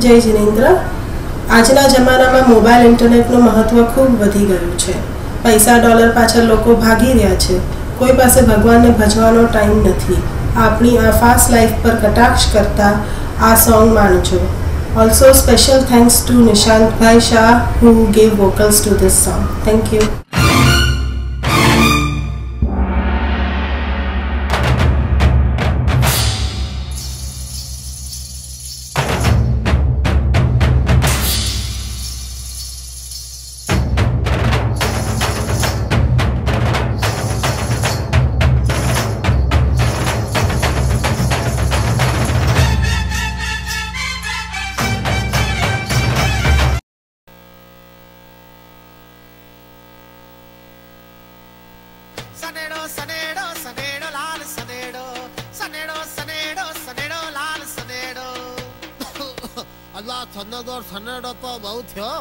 જય જિનેન્દ્ર. આજના જમાનામાં મોબાઈલ ઇન્ટરનેટનું મહત્ત્વ ખૂબ વધી ગયું છે. પૈસા ડોલર પાછળ લોકો ભાગી રહ્યા છે. કોઈ પાસે ભગવાનને ભજવાનો ટાઈમ નથી. આપણી આ ફાસ્ટ લાઈફ પર કટાક્ષ કરતા આ સોંગ માણજો. ઓલ્સો સ્પેશિયલ થેન્ક્સ ટુ નિશાંતભાઈ Shah who gave vocals to this song. Thank you. સનેડો સનેડો સનેડો લાલ સનેડો સનેડો સનેડો સનેડો લાલ સનેડો અલ્લા સનેડો તો બહુ થયો.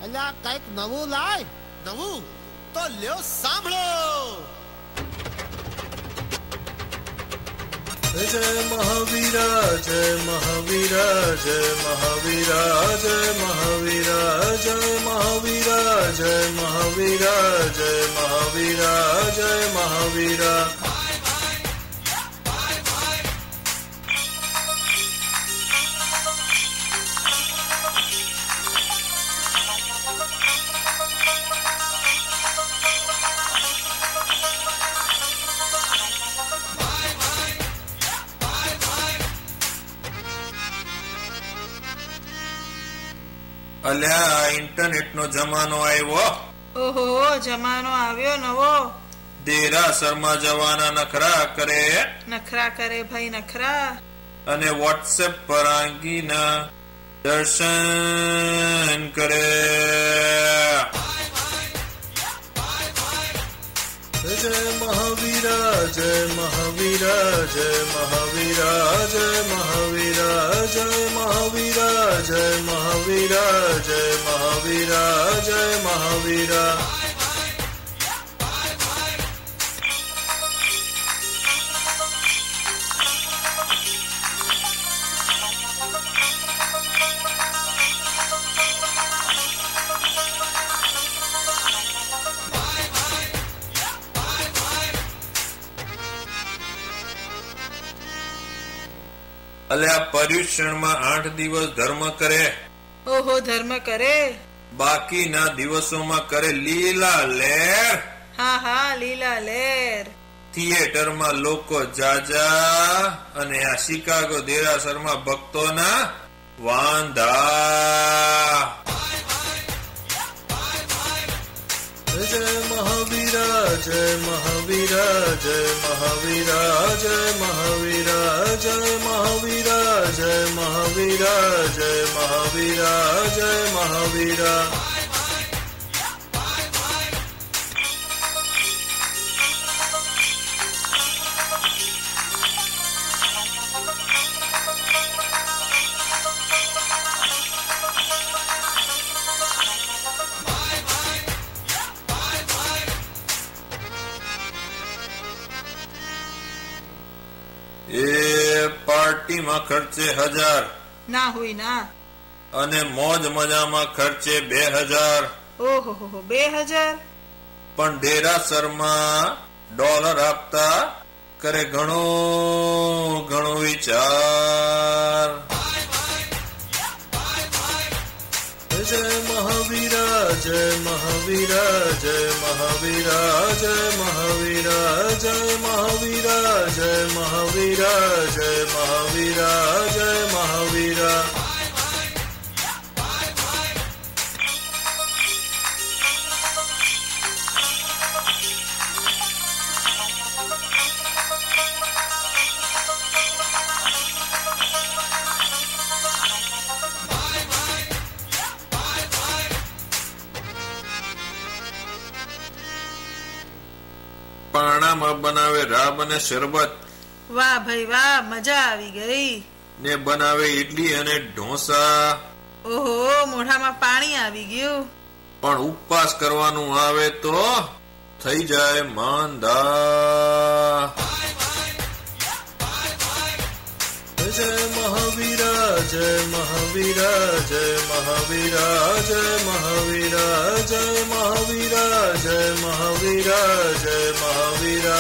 અલ્લા કઈક નવું લાય. નવું તો લ્યો સાંભળો. જય મહાવીરા જય મહાવીરા જય મહાવીરા જય મહાવીરા જય મહાવીરા જય મહાવીરા જય મહાવીરા જય મહાવીરા. અલ્યા ઇન્ટરનેટ નો જમાનો આવ્યો. ઓહો, જમાનો આવ્યો નવો. દેરાસરમાં જવાના નખરા કરે. નખરા કરે ભાઈ નખરા. અને વોટ્સએપ પર આંગીના દર્શન કરે. જય મહાવીરા જય મહાવીરા જય મહાવીરા જય મહાવીરા જય મહાવીરા જય મહાવીરા જય મહાવીરા જય મહાવીરા. અલ્યા પર્યુષણમાં 8 દિવસ ધર્મ કરે. ઓહો, ધર્મ કરે. બાકીના દિવસોમાં કરે લીલા લહેર. હા હા, લીલા લહેર. થિયેટરમાં લોકો જાજા અને આ શિકાગો દેરાસરમાં ભક્તોના વાંધા. જય મહાવીરા જય મહાવીરા જય મહાવીરા જય મહાવીરા જય મહાવીરા જય મહાવીરા જય મહાવીરા જય મહાવીરા. એ પાર્ટીમાં ખર્ચે 1000. ના હોય ના. અને મોજ મજામાં ખર્ચે 2000. ઓહો 2000. પણ દેરાસરમાં ડોલર આપતા કરે ઘણો ઘણો વિચાર. જય મહાવીરા જય મહાવીરા જય મહાવીરા જય મહાવીરા જય મહાવીરા જય મહાવીરા જય મહાવીરા જય મહાવીરા. પાણામાં બનાવે રાબ અને શરબત. વાહ ભાઈ વાહ, મજા આવી ગઈ. ને બનાવે ઈડલી અને ઢોસા. ઓહો, મોઢામાં પાણી આવી ગયું. પણ ઉપવાસ કરવાનું આવે તો થઈ જાય માંદા. जय महावीरा जय महावीरा जय महावीरा जय महावीरा जय महावीरा जय महावीरा जय महावीरा